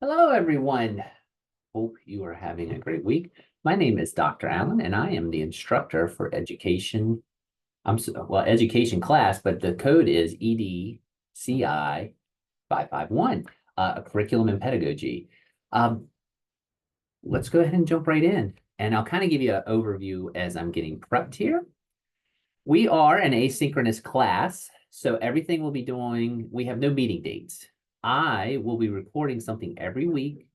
Hello, everyone. Hope you are having a great week. My name is Dr. Allen, and I am the instructor for education. Education class, but the code is EDCI 551, a curriculum and pedagogy. Um, let's go ahead and jump right in, and I'll kind of give you an overview as I'm getting prepped here. We are an asynchronous class, so everything we'll be doing, we have no meeting dates. I will be recording something every week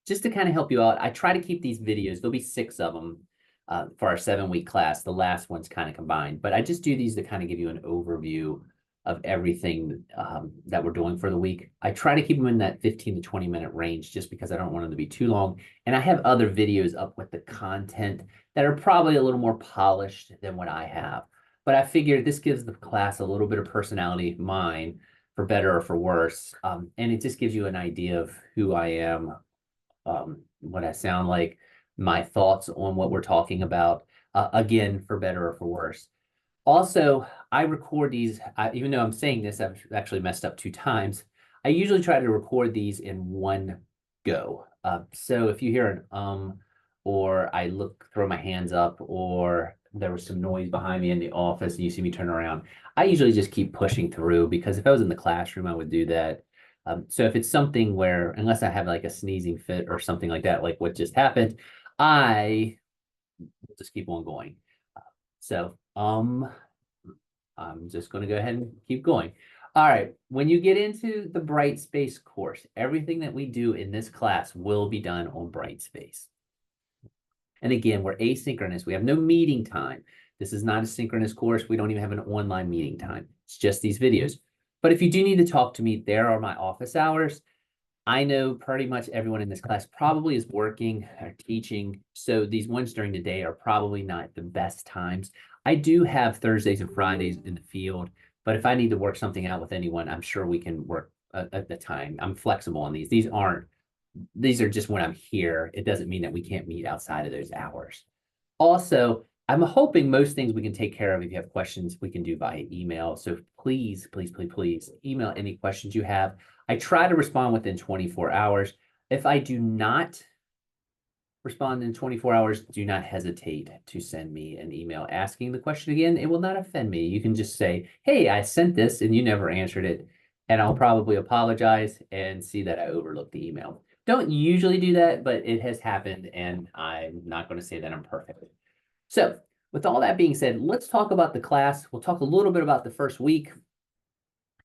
just to kind of help you out. I try to keep these videos, there'll be 6 of them for our 7-week class. The last one's kind of combined, but I just do these to kind of give you an overview of everything that we're doing for the week. I try to keep them in that 15 to 20 minute range just because I don't want them to be too long. And I have other videos up with the content that are probably a little more polished than what I have. But I figured this gives the class a little bit of personality of mine, for better or for worse. And it just gives you an idea of who I am, what I sound like, my thoughts on what we're talking about, again, for better or for worse. Also, I record these, even though I'm saying this, I've actually messed up 2 times. I usually try to record these in one go. So if you hear an or I throw my hands up, or there was some noise behind me in the office and you see me turn around, I usually just keep pushing through, because if I was in the classroom, I would do that. So if it's something where, unless I have like a sneezing fit or something like that, like what just happened, I will just keep on going. So I'm just going to go ahead and keep going. All right, when you get into the Brightspace course, everything that we do in this class will be done on Brightspace. And again, we're asynchronous. We have no meeting time. This is not a synchronous course. We don't even have an online meeting time. It's just these videos. But if you do need to talk to me, there are my office hours. I know pretty much everyone in this class probably is working or teaching, so these ones during the day are probably not the best times. I do have Thursdays and Fridays in the field, but if I need to work something out with anyone, I'm sure we can work at the time. I'm flexible on these. These are just when I'm here. It doesn't mean that we can't meet outside of those hours. Also, I'm hoping most things we can take care of. If you have questions, we can do via email. So please, please, please, please email any questions you have. I try to respond within 24 hours. If I do not respond in 24 hours, do not hesitate to send me an email asking the question again. It will not offend me. You can just say, hey, I sent this and you never answered it. And I'll probably apologize and see that I overlooked the email. Don't usually do that, but it has happened, and I'm not going to say that I'm perfect. So with all that being said, let's talk about the class. We'll talk a little bit about the first week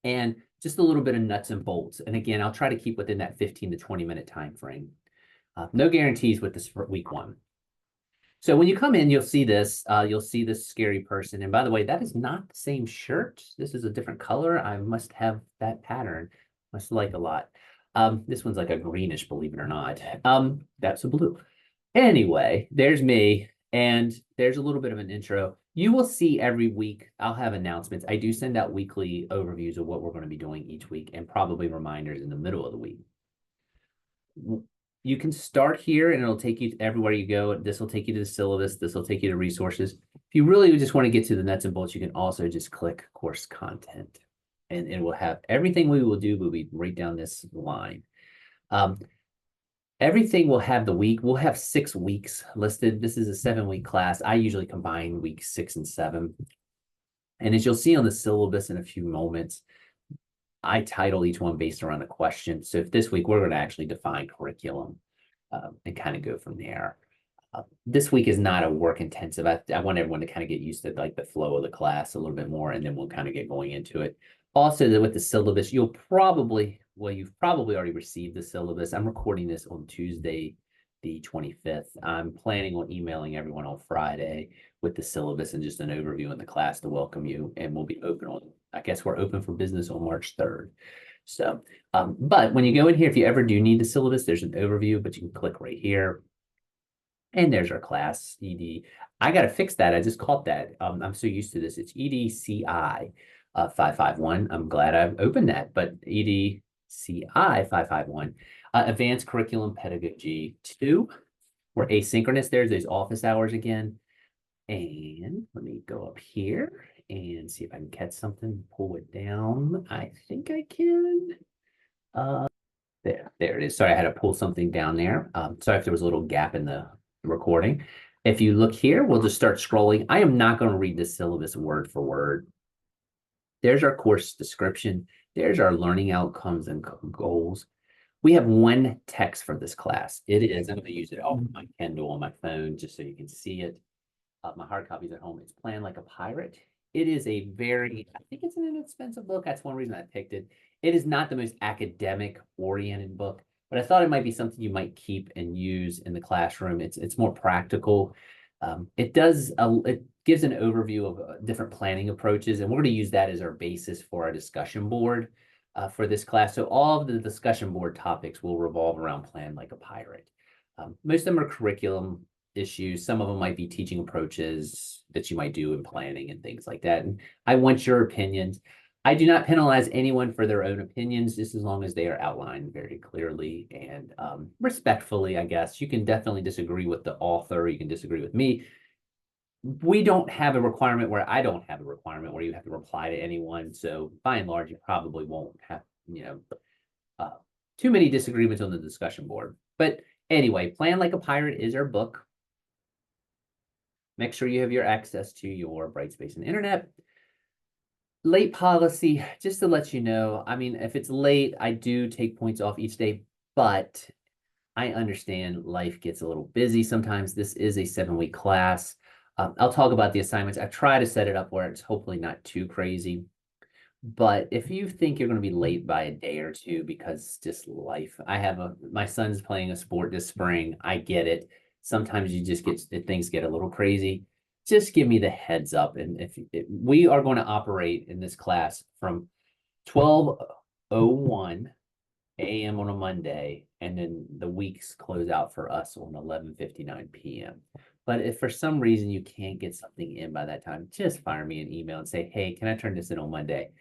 and just a little bit of nuts and bolts. And again, I'll try to keep within that 15 to 20 minute time frame. No guarantees with this for week 1. So when you come in, you'll see this scary person. And by the way, that is not the same shirt. This is a different color. I must have that pattern. Must like a lot. This one's like a greenish, believe it or not. That's a blue. Anyway, there's me, and there's a little bit of an intro. You will see every week, I'll have announcements. I do send out weekly overviews of what we're going to be doing each week, and probably reminders in the middle of the week. You can start here, and it'll take you everywhere you go. This will take you to the syllabus. This will take you to resources. If you really just want to get to the nuts and bolts, you can also just click course content, and it will have everything we will do will be right down this line. Everything will have the week. We'll have 6 weeks listed. This is a 7-week class. I usually combine weeks 6 and 7. And as you'll see on the syllabus in a few moments, I title each one based around a question. So if this week we're going to actually define curriculum and kind of go from there. This week is not a work intensive. I want everyone to kind of get used to like the flow of the class a little bit more, and then we'll kind of get going into it. Also, with the syllabus, you've probably already received the syllabus. I'm recording this on Tuesday, the 25th. I'm planning on emailing everyone on Friday with the syllabus and just an overview in the class to welcome you. And we'll be open I guess we're open for business on March 3rd. So, but when you go in here, if you ever do need the syllabus, there's an overview, but you can click right here. And there's our class, ED. I got to fix that. I just caught that. I'm so used to this. It's EDCI 551. I'm glad I've opened that, but EDCI 551. Advanced Curriculum Pedagogy 2. We're asynchronous. There's those office hours again. And let me go up here and see if I can catch something, pull it down. I think I can. There There it is. Sorry, I had to pull something down there. Sorry if there was a little gap in the recording. If you look here, we'll just start scrolling. I am not going to read the syllabus word for word. There's our course description. There's our learning outcomes and goals. We have one text for this class. It is, I'm going to use it off my Kindle on my phone just so you can see it. My hard copy's at home. It's Plan Like a Pirate. It is a very, I think it's an inexpensive book. That's one reason I picked it. It is not the most academic oriented book, but I thought it might be something you might keep and use in the classroom. It's more practical. It gives an overview of different planning approaches, and we're going to use that as our basis for our discussion board for this class. So all of the discussion board topics will revolve around Plan Like a Pirate. Most of them are curriculum issues. Some of them might be teaching approaches that you might do in planning and things like that. And I want your opinions. I do not penalize anyone for their own opinions, just as long as they are outlined very clearly and respectfully, I guess. You can definitely disagree with the author. You can disagree with me. We don't have a requirement where I don't have a requirement where you have to reply to anyone. So by and large, you probably won't have, too many disagreements on the discussion board. But anyway, Plan Like a Pirate is our book. Make sure you have your access to your Brightspace and internet. Late policy, just to let you know, I mean, if it's late, I do take points off each day, but I understand life gets a little busy sometimes. This is a 7-week class. I'll talk about the assignments. I try to set it up where it's hopefully not too crazy. But if you think you're going to be late by a day or two because just life, my son's playing a sport this spring. I get it. Sometimes you just things get a little crazy. Just give me the heads up. And if we are going to operate in this class from 12:01 a.m. on a Monday, and then the weeks close out for us on 11:59 p.m. But if for some reason you can't get something in by that time, just fire me an email and say, hey, can I turn this in on Monday?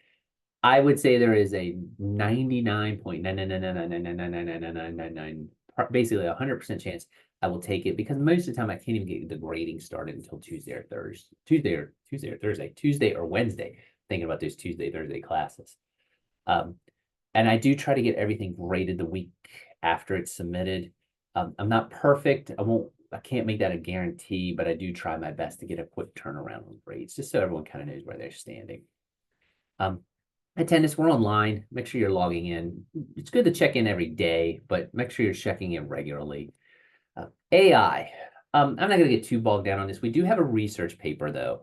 I would say there is a 99.99999999999, basically 100% chance I will take it, because most of the time I can't even get the grading started until Tuesday or Wednesday, thinking about those Tuesday, Thursday classes. And I do try to get everything graded the week after it's submitted. I'm not perfect. I can't make that a guarantee, but I do try my best to get a quick turnaround on grades, just so everyone kind of knows where they're standing. Attendance, we're online. Make sure you're logging in. It's good to check in every day, but make sure you're checking in regularly. AI. I'm not going to get too bogged down on this. We do have a research paper, though.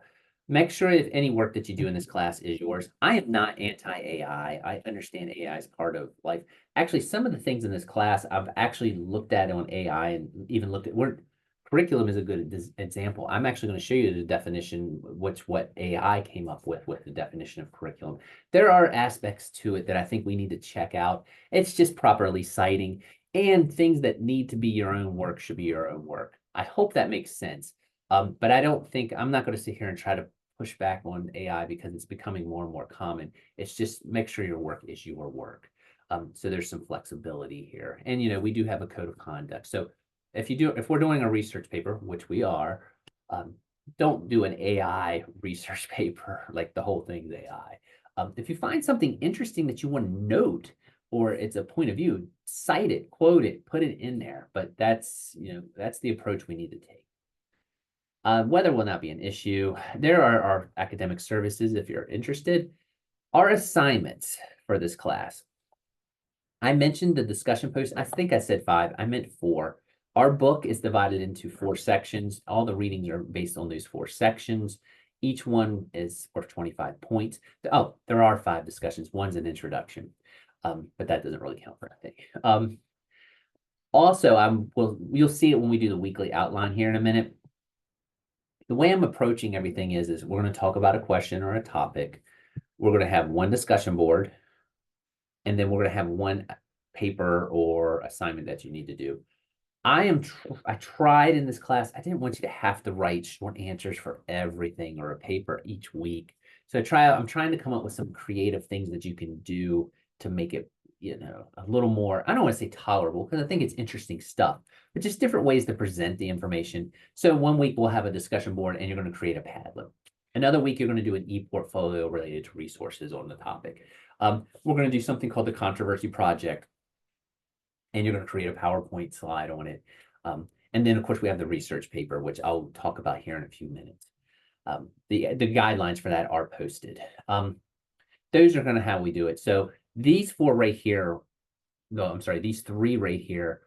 Make sure if any work that you do in this class is yours. I am not anti-AI. I understand AI is part of life. Actually, some of the things in this class I've actually looked at on AI and even looked at curriculum is a good example. I'm actually going to show you the definition, what AI came up with the definition of curriculum. There are aspects to it that I think we need to check out. It's just properly citing, and things that need to be your own work should be your own work. I hope that makes sense. But I'm not going to sit here and try to push back on AI because it's becoming more and more common. It's just make sure your work is your work. So there's some flexibility here. And, we do have a code of conduct. So if we're doing a research paper, which we are, don't do an AI research paper, like the whole thing's AI. If you find something interesting that you want to note, or it's a point of view, cite it, quote it, put it in there. But that's the approach we need to take. Weather will not be an issue. There are our academic services if you're interested. Our assignments for this class. I mentioned the discussion post. I think I said 5. I meant 4. Our book is divided into 4 sections. All the readings are based on those 4 sections. Each one is worth 25 points. Oh, there are 5 discussions. One's an introduction, but that doesn't really count for anything. Also, you'll see it when we do the weekly outline here in a minute. The way I'm approaching everything is we're going to talk about a question or a topic. We're going to have one discussion board, and then we're going to have one paper or assignment that you need to do. I tried in this class, I didn't want you to have to write short answers for everything or a paper each week. So I'm trying to come up with some creative things that you can do to make it, a little more, I don't want to say tolerable, because I think it's interesting stuff, but just different ways to present the information. So one week we'll have a discussion board and you're going to create a Padlet. Another week, you're going to do an e-portfolio related to resources on the topic. We're going to do something called the controversy project. and you're going to create a PowerPoint slide on it. And then, of course, we have the research paper, which I'll talk about here in a few minutes. The guidelines for that are posted. Those are going to how we do it. So these four right here, no, I'm sorry, these three right here,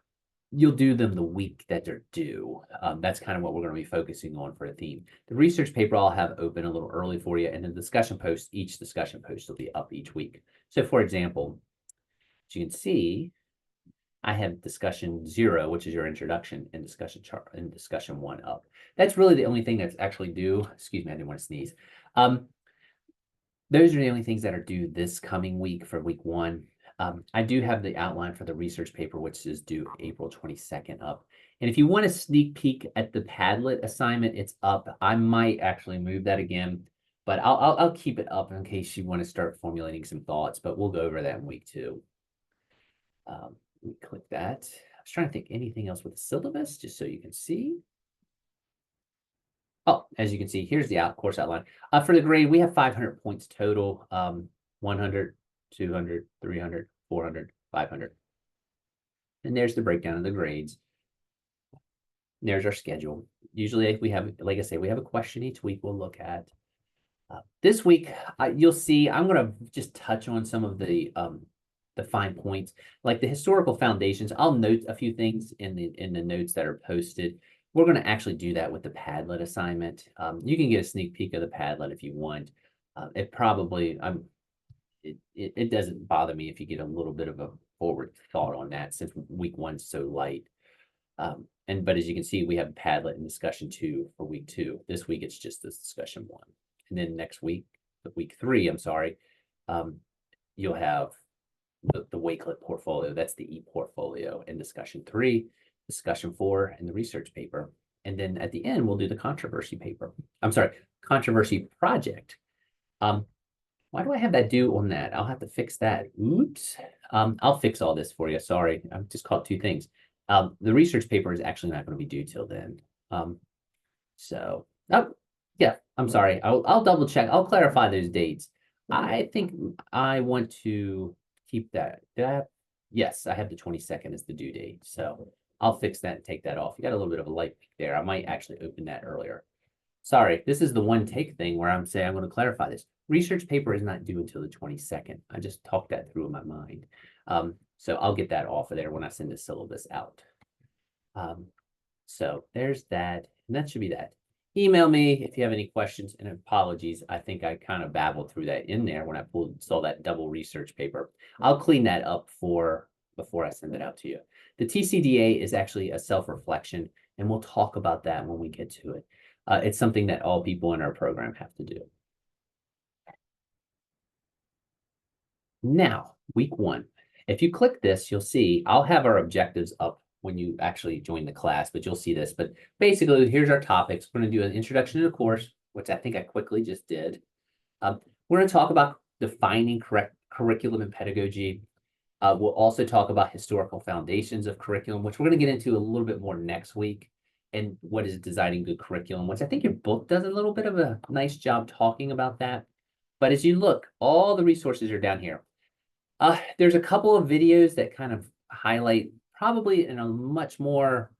you'll do them the week that they're due. That's kind of what we're going to be focusing on for a theme. The research paper I'll have open a little early for you, and the discussion post, each discussion post will be up each week. So for example, as you can see, I have discussion 0, which is your introduction, and discussion chart and discussion 1 up. That's really the only thing that's actually due. Excuse me, I didn't want to sneeze. Those are the only things that are due this coming week for week 1. I do have the outline for the research paper, which is due April 22nd up. And if you want a sneak peek at the Padlet assignment, it's up. I might actually move that again, but I'll keep it up in case you want to start formulating some thoughts, but we'll go over that in week 2. We click that. I was trying to think anything else with the syllabus, just so you can see. Oh, as you can see, here's the course outline. For the grade, we have 500 points total, 100, 200, 300, 400, 500. And there's the breakdown of the grades. There's our schedule. Usually we have, like I say, we have a question each week we'll look at. This week, you'll see, I'm going to just touch on some of the fine points, like the historical foundations. I'll note a few things in the notes that are posted. We're going to actually do that with the Padlet assignment. You can get a sneak peek of the Padlet if you want. It probably, it doesn't bother me if you get a little bit of a forward thought on that, since week 1's so light. But as you can see, we have Padlet in discussion 2 for week 2. This week it's just this discussion 1, and then next week, week 3, I'm sorry, you'll have the Wakelet portfolio. That's the e-portfolio in discussion 3, discussion 4, and the research paper. And then at the end, we'll do the controversy paper. I'm sorry, controversy project. Why do I have that due on that? I'll have to fix that. Oops. I'll fix all this for you. Sorry, I've just caught 2 things. The research paper is actually not going to be due till then. Yeah, I'm sorry. I'll double check. I'll clarify those dates. I think I want to keep that. Yes, I have the 22nd as the due date. So I'll fix that and take that off. You got a little bit of a light peak there. I might actually open that earlier. Sorry, this is the one take thing where I'm saying I'm going to clarify this. Research paper is not due until the 22nd. I just talked that through in my mind. So I'll get that off of there when I send the syllabus out. So there's that, and that should be that. Email me if you have any questions, and apologies. I think I kind of babbled through that in there when I saw that double research paper. I'll clean that up before I send it out to you. The TCDA is actually a self-reflection, and we'll talk about that when we get to it. It's something that all people in our program have to do. Now, week 1. If you click this, you'll see I'll have our objectives up when you actually join the class, but you'll see this. But basically, here's our topics. We're going to do an introduction to the course, which I think I quickly just did. We're going to talk about defining correct curriculum and pedagogy. We'll also talk about historical foundations of curriculum, which we're going to get into a little bit more next week, and what is designing good curriculum, which I think your book does a little bit of a nice job talking about that. But as you look, all the resources are down here. There's a couple of videos that kind of highlight, probably in a much more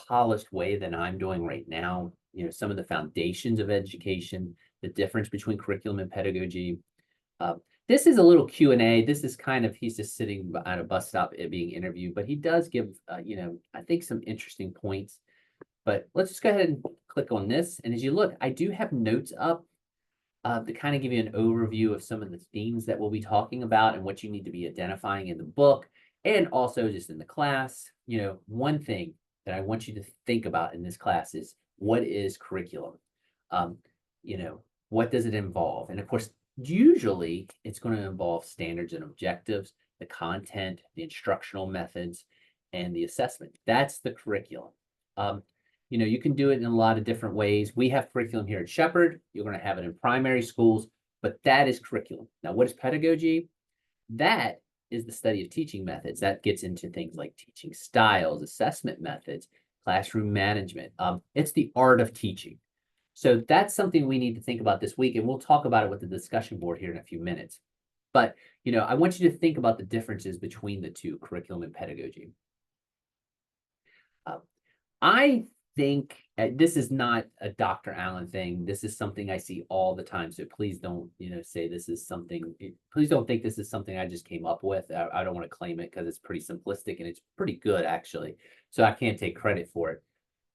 polished way than I'm doing right now, some of the foundations of education, the difference between curriculum and pedagogy. This is a little Q&A. This is kind of, he's just sitting at a bus stop being interviewed, but he does give, I think some interesting points. But let's just go ahead and click on this. And as you look, I do have notes up to kind of give you an overview of some of the themes that we'll be talking about and what you need to be identifying in the book, and also just in the class. One thing that I want you to think about in this class is, what is curriculum? What does it involve? And of course, usually it's going to involve standards and objectives, the content, the instructional methods, and the assessment. That's the curriculum. You can do it in a lot of different ways. We have curriculum here at Shepherd. You're going to have it in primary schools, but that is curriculum. Now, what is pedagogy? That is the study of teaching methods. That gets into things like teaching styles, assessment methods, classroom management. It's the art of teaching. So that's something we need to think about this week, and we'll talk about it with the discussion board here in a few minutes. But, I want you to think about the differences between the two, curriculum and pedagogy. Uh, I think this is not a Dr. Allen thing. This is something I see all the time. So please don't, say this is something, please don't think this is something I just came up with. I don't want to claim it because it's pretty simplistic and it's pretty good, actually. So I can't take credit for it.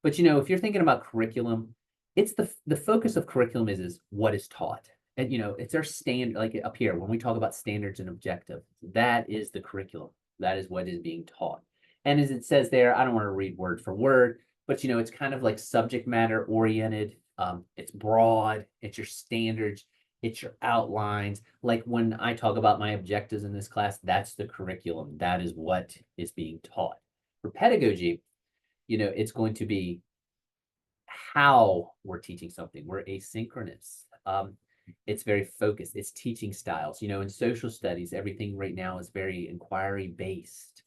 But, if you're thinking about curriculum, it's the focus of curriculum is what is taught. And, it's our standard, like up here, when we talk about standards and objective, that is the curriculum. That is what is being taught. And as it says there, I don't want to read word for word, but it's kind of like subject matter oriented. It's broad, it's your standards, it's your outlines. Like when I talk about my objectives in this class, that's the curriculum. That is what is being taught. For pedagogy, it's going to be how we're teaching something. We're asynchronous. It's very focused. It's teaching styles. In social studies, everything right now is very inquiry based.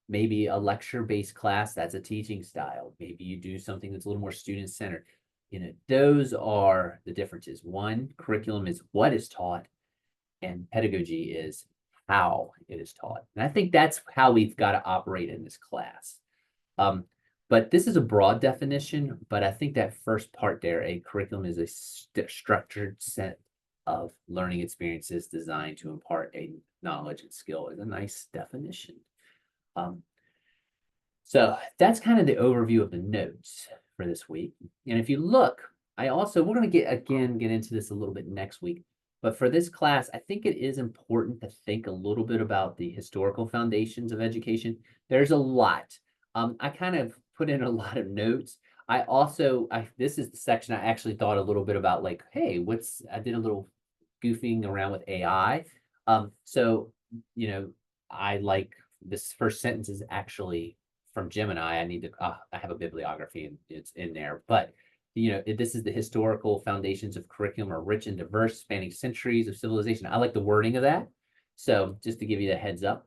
Maybe a lecture-based class, that's a teaching style. Maybe you do something that's a little more student-centered. Those are the differences. One, curriculum is what is taught, and pedagogy is how it is taught. And I think that's how we've got to operate in this class. But this is a broad definition, but I think that first part there, a curriculum is a structured set of learning experiences designed to impart a knowledge and skill, is a nice definition. So that's kind of the overview of the notes for this week. And if you look, we're going to get into this a little bit next week. But for this class, I think it is important to think a little bit about the historical foundations of education. There's a lot. I kind of put in a lot of notes. This is the section I actually thought a little bit about, like, hey, I did a little goofing around with AI. So, I like this first sentence is actually from Gemini. I have a bibliography and it's in there, but this is the historical foundations of curriculum are rich and diverse, spanning centuries of civilization. I like the wording of that. So just to give you the heads up.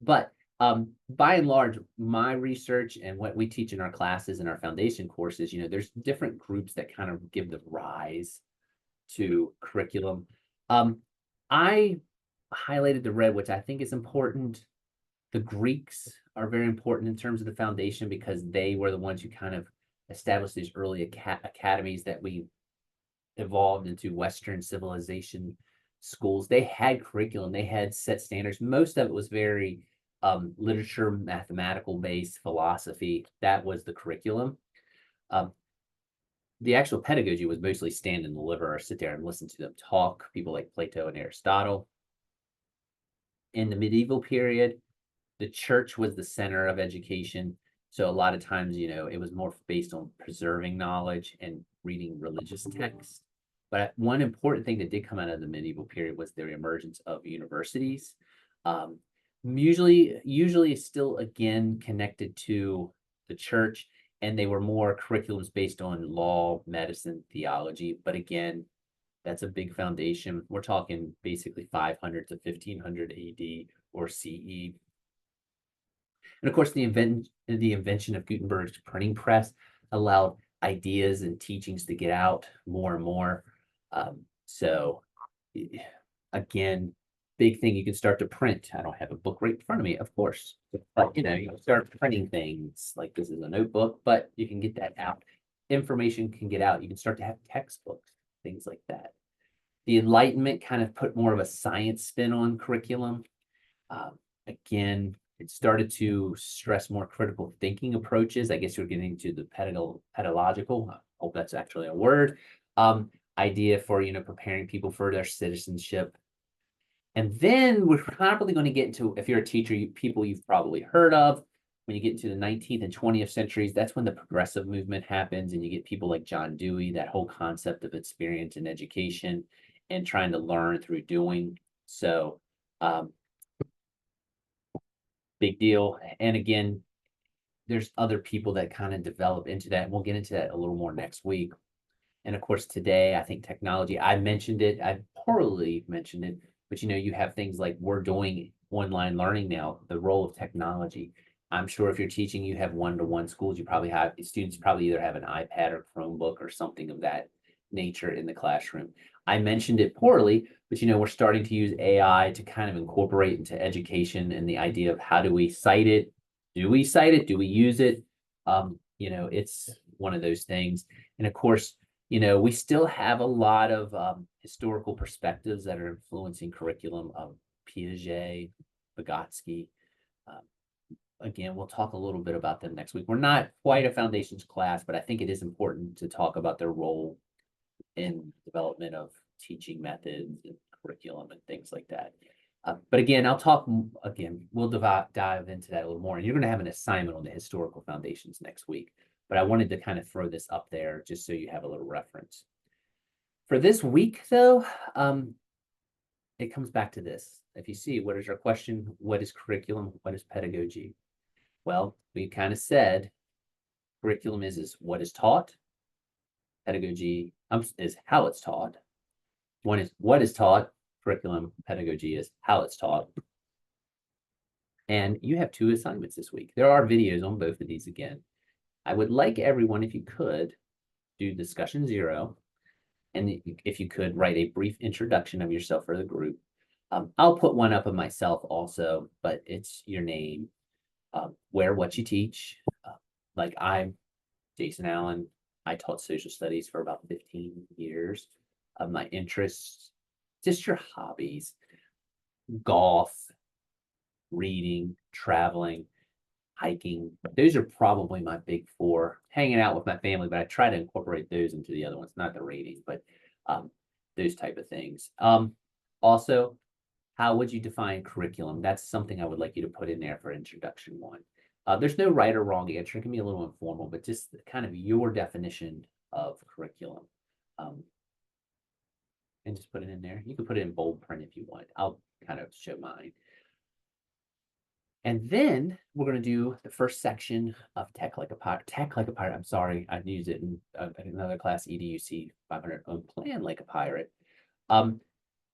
But by and large, my research and what we teach in our classes and our foundation courses, there's different groups that kind of give the rise to curriculum. I highlighted the red, which I think is important. The Greeks are very important in terms of the foundation because they were the ones who kind of established these early academies that we evolved into Western civilization schools. They had curriculum, they had set standards. Most of it was very literature, mathematical based philosophy. That was the curriculum. The actual pedagogy was mostly stand and deliver or sit there and listen to them talk, people like Plato and Aristotle. In the medieval period, the church was the center of education. So a lot of times, it was more based on preserving knowledge and reading religious texts. But one important thing that did come out of the medieval period was the emergence of universities. Usually still, again, connected to the church, and they were more curriculums based on law, medicine, theology. But again, that's a big foundation. We're talking basically 500 to 1500 AD or CE. And of course, the invention of Gutenberg's printing press allowed ideas and teachings to get out more and more. So again, big thing, you can start to print. I don't have a book right in front of me, of course, but you can start printing things like this is a notebook, but you can get that out. Information can get out. You can start to have textbooks, things like that. The Enlightenment kind of put more of a science spin on curriculum. Again, it started to stress more critical thinking approaches. I guess you're getting to the pedagogical, I hope that's actually a word, idea for, preparing people for their citizenship. And then we're probably going to get into, if you're a teacher, people you've probably heard of. When you get into the 19th and 20th centuries, that's when the progressive movement happens, and you get people like John Dewey, that whole concept of experience in education and trying to learn through doing. So big deal. And again, there's other people that kind of develop into that. And we'll get into that a little more next week. And of course, today, I think technology, I mentioned it, I poorly mentioned it, but you have things like we're doing online learning now, the role of technology. I'm sure if you're teaching, you have one-to-one schools, students probably either have an iPad or Chromebook or something of that nature in the classroom. I mentioned it poorly, but we're starting to use AI to kind of incorporate into education and the idea of how do we cite it? Do we cite it? Do we use it? It's one of those things. And of course, we still have a lot of historical perspectives that are influencing curriculum of Piaget, Vygotsky. Again, we'll talk a little bit about them next week. We're not quite a foundations class, but I think it is important to talk about their role in development of teaching methods and curriculum and things like that. But again, we'll dive into that a little more. And you're going to have an assignment on the historical foundations next week. But I wanted to kind of throw this up there just so you have a little reference. For this week, though, it comes back to this. If you see, what is our question? What is curriculum? What is pedagogy? Well, we kind of said curriculum is what is taught. Pedagogy is how it's taught. One is what is taught. Curriculum, pedagogy is how it's taught. And you have 2 assignments this week. There are videos on both of these again. I would like everyone, if you could, do discussion 0. And if you could, write a brief introduction of yourself for the group. I'll put one up of myself also, but it's your name, where, what you teach. Like I'm Jason Allen. I taught social studies for about 15 years. My interests, just your hobbies, golf, reading, traveling, hiking. Those are probably my big 4. Hanging out with my family, but I try to incorporate those into the other ones, not the reading, but those type of things. Also, how would you define curriculum? That's something I would like you to put in there for introduction 1. There's no right or wrong answer. It can be a little informal, but just kind of your definition of curriculum. And just put it in there. You can put it in bold print if you want. I'll kind of show mine. And then we're going to do the first section of Tech Like a Pirate. I'm sorry, I used it in another class, EDUC 500 on Plan Like a Pirate.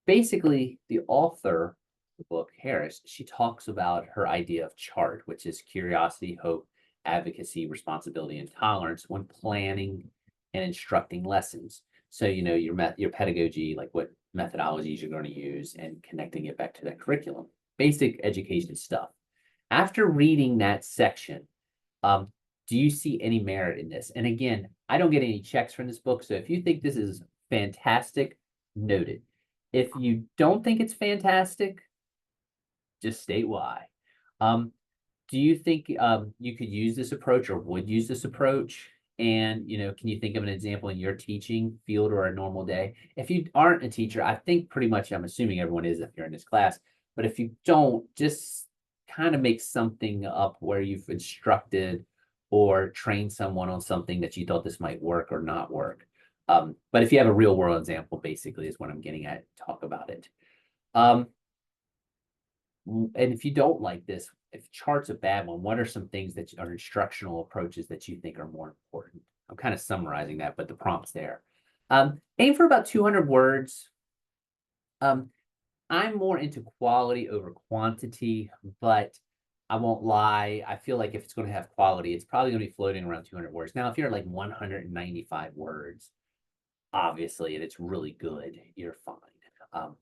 Basically, the author of the book, Harris, she talks about her idea of CHART, which is curiosity, hope, advocacy, responsibility, and tolerance when planning and instructing lessons. So, your pedagogy, like what methodologies you're going to use and connecting it back to that curriculum. Basic education stuff. After reading that section, do you see any merit in this? And again, I don't get any checks from this book. So if you think this is fantastic, noted. If you don't think it's fantastic, just state why. Do you think you could use this approach or would use this approach? And, can you think of an example in your teaching field or a normal day? If you aren't a teacher, I think pretty much, I'm assuming everyone is if you're in this class. But if you don't, just kind of make something up where you've instructed or trained someone on something that you thought this might work or not work. But if you have a real world example, basically is what I'm getting at, talk about it. And if you don't like this, if chart's a bad one, what are some things that are instructional approaches that you think are more important? I'm kind of summarizing that, but the prompt's there. Aim for about 200 words. I'm more into quality over quantity, but I won't lie. I feel like if it's going to have quality, it's probably going to be floating around 200 words. Now, if you're at like 195 words, obviously, and it's really good, you're fine.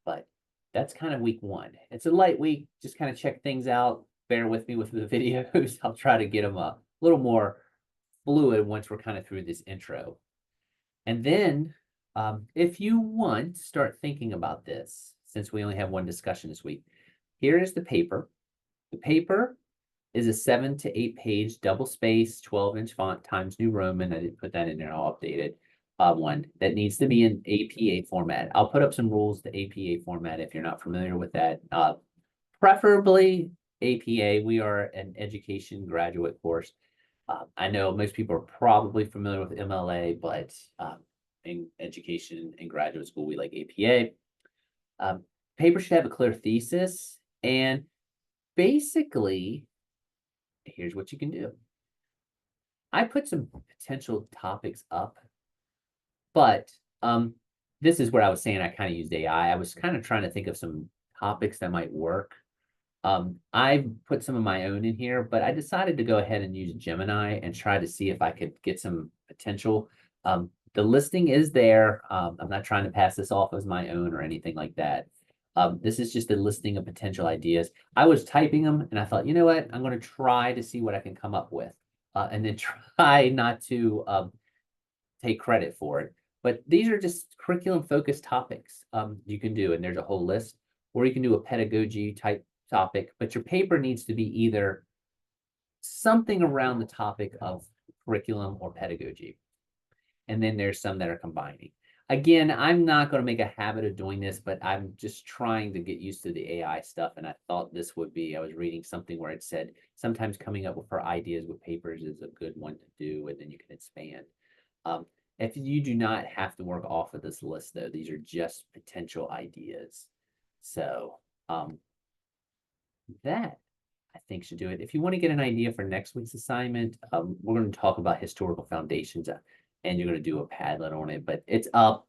But that's kind of week 1. It's a light week. Just kind of check things out. Bear with me with the videos. I'll try to get them a little more fluid once we're kind of through this intro. And then if you want to start thinking about this, since we only have one discussion this week, here is the paper. The paper is a 7 to 8 page double space 12-inch font Times New Roman. I didn't put that in there. I'll update it. One that needs to be in APA format. I'll put up some rules to APA format if you're not familiar with that. Preferably APA. We are an education graduate course. I know most people are probably familiar with MLA, but in education and graduate school, we like APA. Paper should have a clear thesis, and basically, here's what you can do. I put some potential topics up, but this is where I was saying I kind of used AI. I was kind of trying to think of some topics that might work. I put some of my own in here, but I decided to go ahead and use Gemini and try to see if I could get some potential. the listing is there. I'm not trying to pass this off as my own or anything like that. This is just a listing of potential ideas. I was typing them and I thought, you know what? I'm going to try to see what I can come up with, and then try not to take credit for it. But these are just curriculum focused topics you can do, and there's a whole list, or you can do a pedagogy type topic, but your paper needs to be either something around the topic of curriculum or pedagogy. And then there's some that are combining. Again, I'm not going to make a habit of doing this, but I'm just trying to get used to the AI stuff. And I thought this would be, I was reading something where it said sometimes coming up with for ideas with papers is a good one to do, and then you can expand. If you do not have to work off of this list, though, these are just potential ideas. So that I think should do it. If you want to get an idea for next week's assignment, we're going to talk about historical foundations, and you're going to do a Padlet on it, but it's up.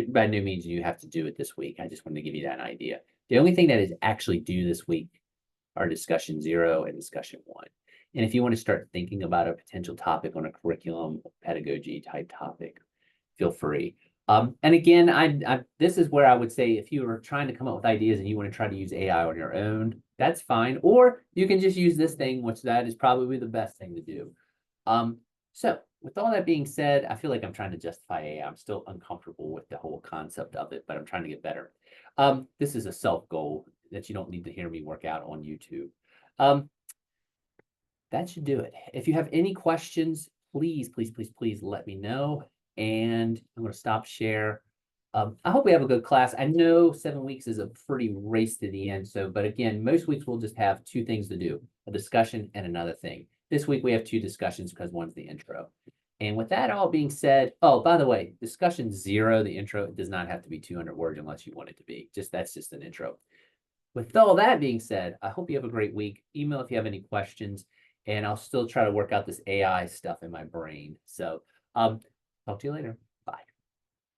By no means you have to do it this week. I just wanted to give you that idea. The only thing that is actually due this week are discussion 0 and discussion 1. And if you want to start thinking about a potential topic on a curriculum pedagogy type topic, feel free. And again, this is where I would say if you are trying to come up with ideas and you want to try to use AI on your own, that's fine. Or you can just use this thing, which that is probably the best thing to do. So with all that being said, I feel like I'm trying to justify AI. I'm still uncomfortable with the whole concept of it, but I'm trying to get better. This is a self goal that you don't need to hear me work out on YouTube. That should do it. If you have any questions, please let me know. And I'm going to stop share. I hope we have a good class. I know 7 weeks is a pretty race to the end. So, but again, most weeks we'll just have 2 things to do, a discussion and another thing. This week we have 2 discussions because one's the intro. And with that all being said, oh, by the way, discussion 0, the intro, it does not have to be 200 words unless you want it to be. That's just an intro. With all that being said, I hope you have a great week. Email if you have any questions, and I'll still try to work out this AI stuff in my brain. So talk to you later.